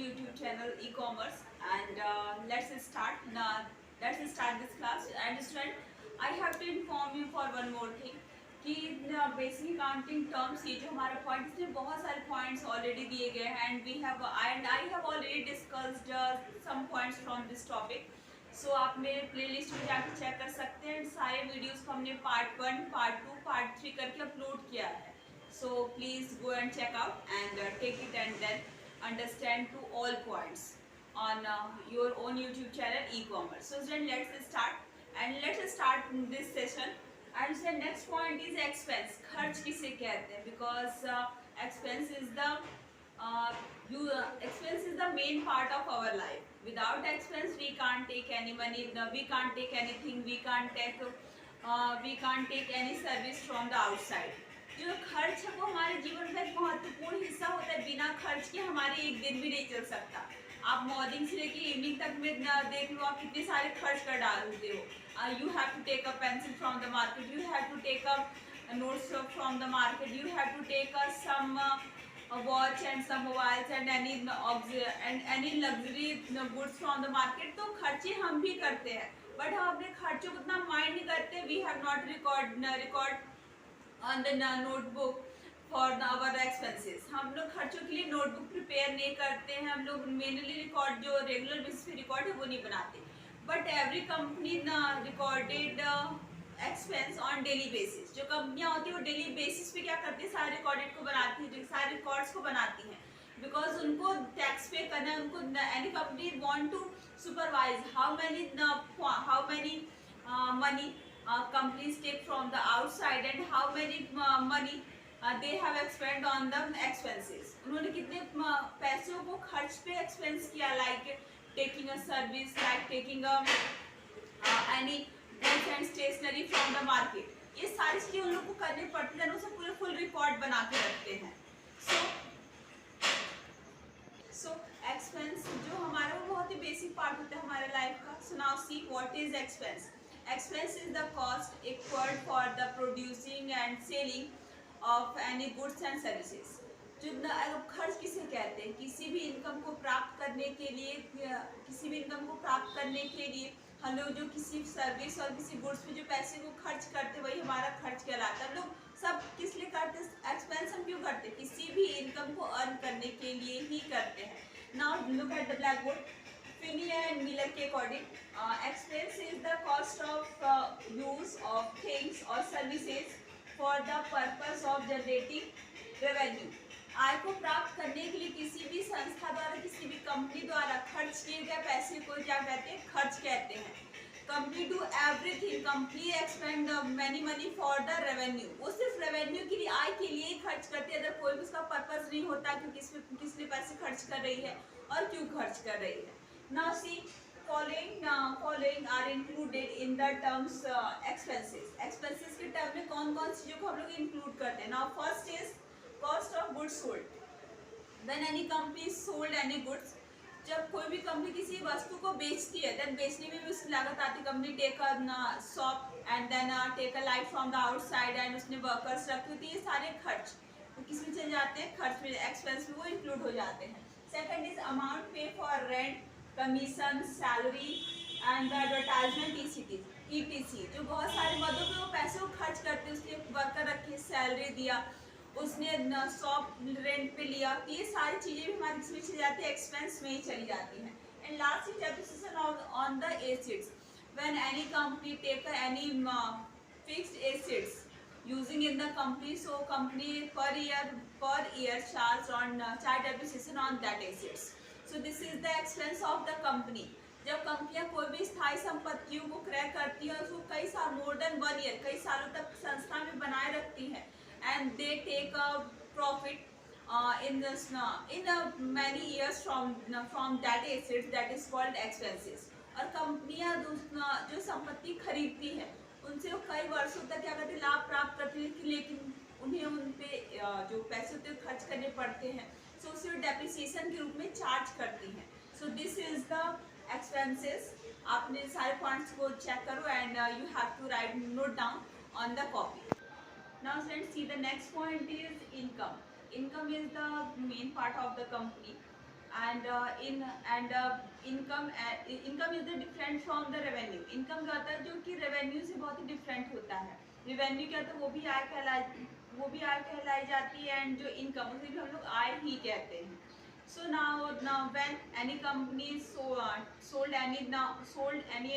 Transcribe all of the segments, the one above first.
YouTube channel e-commerce and let's start this class. And student, I have to inform you for one more thing कि basic accounting terms ये जो हमारा point इसमें बहुत सारे points already दिए गए हैं and I have already discussed some points from this topic. So आप मेरे प्लेलिस्ट में जाकर चेक कर सकते हैं. सारे वीडियोस को हमने पार्ट 1, पार्ट 2, पार्ट 3 करके अपलोड किया है. So please go and check out and take it and then understand to all points on your own YouTube channel e-commerce. So then let's start this session. And the next point is expense. खर्च किसे कहते हैं? Because expense is the main part of our life. Without expense we can't take any money, we can't take anything, we can't take any service from the outside. जो खर्च है वो हमारे जीवन का एक महत्वपूर्ण हिस्सा होता है. बिना खर्च के हमारे एक दिन भी नहीं चल सकता. आप मॉर्निंग से लेके इवनिंग तक में देख लो आप कितने सारे खर्च कर डालते हो. You have to take a pencil from the market, you have to take a notes from the market, you have to take a some watch and some mobiles and any luxury goods from the market. तो खर्चे हम भी करते हैं but हम अपने खर्चों को उतना माइंड नहीं करते. We have not record on the notebook for our expenses. हम लोग खर्चों के लिए नोटबुक प्रिपेयर नहीं करते हैं. हम लोग मेनली रिकॉर्ड जो रेगुलर बेसिस पे रिकॉर्ड है वो नहीं बनाते. But every company recorded expense on daily basis. जो कंपनियां होती है वो डेली बेसिस पे क्या करती है, सारे रिकॉर्डेड को बनाती है, सारे रिकॉर्ड्स को बनाती हैं. बिकॉज उनको टैक्स पे करना है. उनको any company want to supervise how many money companies take from the outside and how many money they have spent on the expenses. उन्होंने कितने पैसों को खर्च पे एक्सपेंस किया, like taking a service, like taking any goods and stationery from the market. ये सारी चीजें उन लोग को करनी पड़ती है. उसे पूरे फुल रिकॉर्ड बना के रखते हैं. So expense जो हमारा वो बहुत ही बेसिक पार्ट होता है हमारे लाइफ का. So now see what is expense. Expense is the cost incurred for the producing and selling of any goods and services. जो खर्च किसे कहते हैं? किसी भी इनकम को प्राप्त करने के लिए हम लोग जो किसी सर्विस और किसी गुड्स पे जो पैसे को खर्च करते वही हमारा खर्च कहलाता है. हम लोग सब किस लिए करते हैं? एक्सपेंस हम क्यों करते हैं? किसी भी इनकम को अर्न करने के लिए ही करते हैं. Now look at the black board. Finney and Miller के according, expense is the cost of use of things or services for the purpose of generating revenue. आय को प्राप्त करने के लिए किसी भी संस्था द्वारा, किसी भी कंपनी द्वारा खर्च किए गए पैसे को क्या कहते हैं? खर्च कहते हैं. Company do everything, company expand many money for the revenue. वो सिर्फ रेवेन्यू के लिए, आय के लिए ही खर्च करती है. अगर कोई भी उसका पर्पस नहीं होता कि किस लिए पैसे खर्च कर रही है और क्यों खर्च कर रही है. Now see, following are included in the terms expenses. Expenses के टर्म में कौन कौन सी चीजों को हम लोग इंक्लूड करते हैं. Now first is cost of goods sold. When any company sold any goods, जब कोई भी कंपनी किसी वस्तु को बेचती है देन बेचने में भी उसकी लागत आती है. Company take a shop and then take a light from the outside and उसने वर्कर्स रखे होते हैं. ये सारे खर्च तो किस में चले जाते हैं? खर्च में, एक्सपेंस में वो इंक्लूड हो जाते हैं. सेकंड इज अमाउंट पे for rent, commission, salary and advertisement etc. जो बहुत सारे मदों पे वो पैसे को खर्च करते हैं. उसने वर्कर रखे, सैलरी दिया, उसने शॉप रेंट पे लिया. तो ये सारी चीजें भी हमारी किसमें चली जाती है? एक्सपेंस में ही चली जाती हैं. And last is depreciation on the assets. When any company take any fixed assets using in the company, so company per year charge depreciation on that assets. So this is the expense of the company. जब कंपनियां कोई भी स्थायी संपत्तियों को क्रय करती है उसको कई साल, मोर देन 1 ईयर, कई सालों तक संस्था में बनाए रखती है and they take a profit in many years from that assets, that is called expenses. और कंपनियां जो संपत्ति खरीदती है उनसे वो कई वर्षों तक क्या करती है? लाभ प्राप्त करती है, लेकिन उन्हें उन पे जो पैसे होते हैं खर्च करने पड़ते हैं. सो उसे डेप्रिसिएशन के रूप में चार्ज करती हैं. So this is the expenses. आपने सारे पॉइंट्स को चेक करो and you have to write note down on the copy. Now let's see the next point is income. Income is the main part of the company. and income is the different from the revenue. Income क्या होता है जो कि revenue से बहुत ही different होता है. Revenue क्या होता है वो भी आय कहलाई जाती है एंड जो इनकम उसे भी हम लोग आय ही कहते हैं. So now when any company sold any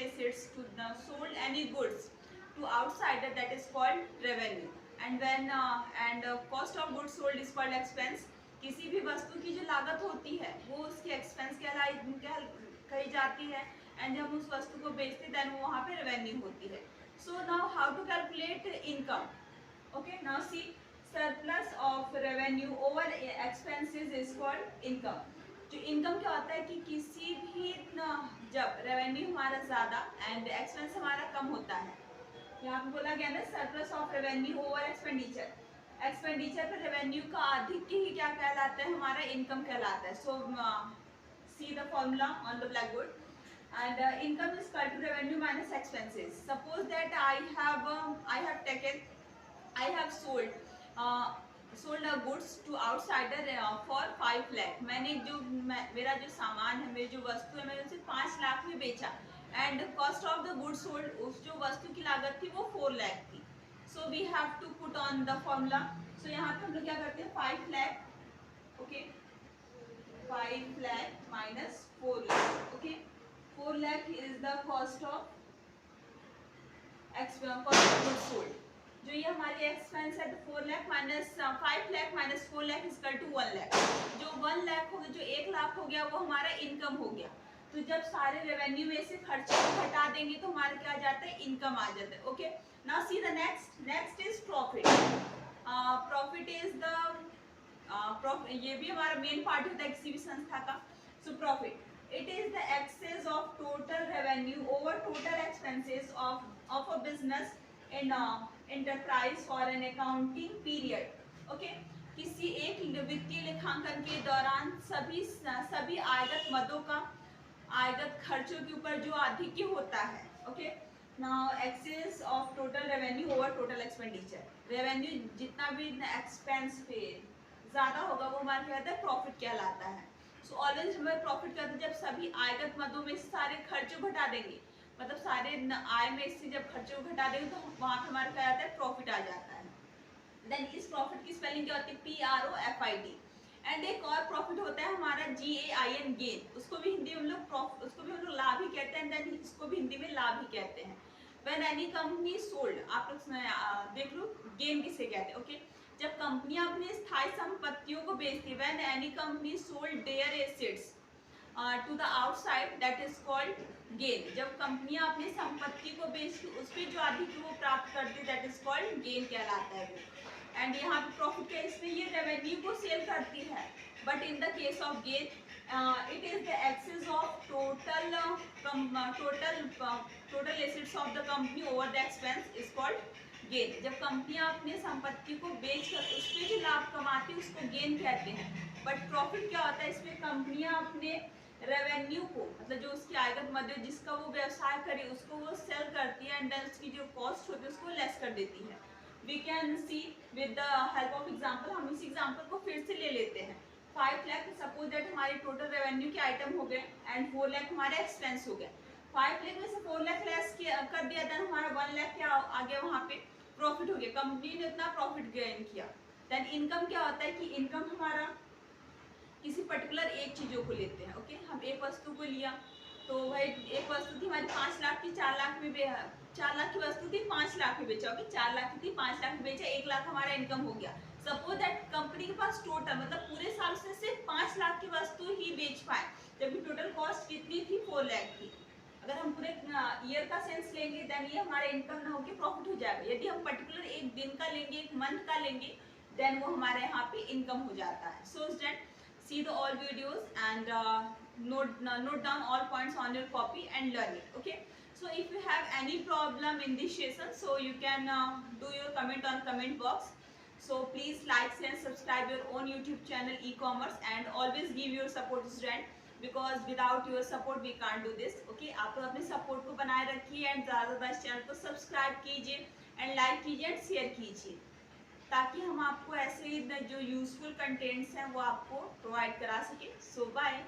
assets to sold any goods to outsider, that is called revenue. And when cost of goods sold is called expense. किसी भी वस्तु की जो लागत होती है वो उसकी एक्सपेंस कही जाती है एंड जब हम उस वस्तु को बेचते हैं देन वो वहाँ पे रेवेन्यू होती है. So now how to calculate income. Okay, now see surplus of revenue over expenses is called income. जो इनकम क्या होता है कि किसी भी जब रेवेन्यू हमारा ज़्यादा एंड एक्सपेंस हमारा कम होता है, यहाँ पे बोला गया ना surplus of revenue over expenditure. Expenditure पर रेवेन्यू का आधिक्य ही क्या कहलाता है, हमारा इनकम कहलाता है. So see the formula on the blackboard. And income is equal to revenue minus expenses. Suppose that I have sold a goods to outsider for 5 lakh. मैंने मेरा जो सामान है, मेरी जो वस्तु है, मैंने उसे 5 लाख में बेचा and cost of the goods sold, उस जो वस्तु की लागत थी वो 4 लाख थी. So we have to put on the formula. So यहाँ पे हम लोग क्या करते हैं 5 lakh. Okay, 5 lakh minus 4 lakh. Okay, 4 lakh is the cost of goods sold. जो ये हमारी एक्सपेंस है तो 4 lakh minus 5 lakh minus 4 lakh is equal to 1 lakh. जो 1 लाख हो गया, जो 1 लाख हो गया वो हमारा इनकम हो गया. तो जब सारे रेवेन्यू में से खर्चे को हटा देंगे तो हमारा क्या आ जाता है, इनकम आ जाता है. Okay, now C the next is profit. Profit is the ये भी हमारा मेन पार्ट होता है किसी भी संस्था का. So profit, it is the excess of total revenue over total expenses of a business in enterprise for an accounting period. Okay, किसी एक वित्तीय लेखांकन के दौरान सभी आयगत मदों का आयगत खर्चों के ऊपर जो आधिक्य होता है. Okay, now excess of total revenue over total expenditure. Revenue जितना भी एक्सपेंस पे ज़्यादा होगा वो हमारा क्या होता है, प्रॉफिट कहलाता है. सो ऑलवेज हमें प्रॉफिट करते हैं जब सभी आयगत मदों में सारे खर्चों घटा देंगे, मतलब सारे आय में से जब खर्चों को घटा देंगे तो वहाँ पे हमारा क्या आता है, प्रॉफिट आ जाता है. देन इस प्रॉफिट की स्पेलिंग क्या होती है, PROFIT. एंड एक और प्रॉफिट होता है हमारा GAIN, गेन. उसको भी हिंदी में हम लोग लाभ ही कहते हैं. देन इसको भी हिंदी में लाभ ही कहते हैं. व्हेन एनी कंपनी सोल्ड, आप लोग देख लो गेन किसे कहते हैं. ओके, जब कंपनियां अपने स्थायी संपत्तियों को बेचती है, when any company sold their assets to the outside, that is called gain. जब कंपनियां अपनी संपत्ति को बेचती उस पर जो आधिक्य वो प्राप्त करती, दैट इज कॉल्ड गेन कहलाता है. एंड यहाँ पे प्रॉफिट क्या, इसमें ये रेवेन्यू को सेल करती है, but in the case of gain it is the excess of total assets of the company over the expense is called gain. जब कंपनियां अपनी संपत्ति को बेचकर उस पे जो लाभ कमाती है उसको गेन कहते हैं. बट प्रॉफिट क्या होता है, इसमें कंपनियां अपने रेवेन्यू को, मतलब जो उसकी आयगत मद जिसका वो व्यवसाय करे उसको वो सेल करती है एंड देन उसकी जो कॉस्ट होती है उसको लेस कर देती है. We can see with the help of example. हम इस एग्जाम्पल को फिर से ले लेते हैं. 5 लाख सपोज दैट हमारे टोटल रेवेन्यू के आइटम हो गए एंड 4 लाख हमारे एक्सपेंस हो गए. 5 लाख में से 4 लाख लेस कर दिया, देन हमारा 1 लाख क्या आ गया, वहाँ पे प्रॉफिट हो गया. कंपनी ने उतना प्रॉफिट गेन किया. देन इनकम क्या होता है कि इनकम हमारा किसी पर्टिकुलर एक चीज़ों को लेते हैं. ओके, हम एक वस्तु को लिया तो भाई एक वस्तु थी हमारी 5 लाख की, 4 लाख में 4 लाख की वस्तु थी, 5 लाख में बेचा. ओके, 4 लाख की थी, 5 लाख में बेचा, 1 लाख हमारा इनकम हो गया. सपोज दैट कंपनी के पास टोटल मतलब पूरे साल से सिर्फ 5 लाख की वस्तु ही बेच पाए, जबकि टोटल कॉस्ट कितनी थी, 4 लाख थी. अगर हम पूरे ईयर का सेंस लेंगे देन ये हमारा इनकम ना होकर प्रॉफिट हो जाएगा. यदि हम पर्टिकुलर एक दिन का लेंगे, एक मंथ का लेंगे, देन वो हमारे यहाँ पे इनकम हो जाता है. So student, see the all videos and note down all points on your copy and learn it. Okay, so if you have any problem in this session, so you can do your comment on comment box. So please like, share, subscribe your own YouTube channel e-commerce and always give your support to student, because without your support we can't do this. Okay, आप लोग अपने support को बनाए रखिए and ज़्यादा इस channel को subscribe कीजिए एंड लाइक कीजिए एंड शेयर कीजिए. ताकि हम आपको ऐसे जो यूजफुल कंटेंट्स हैं वो आपको प्रोवाइड करा सकें। सो बाय।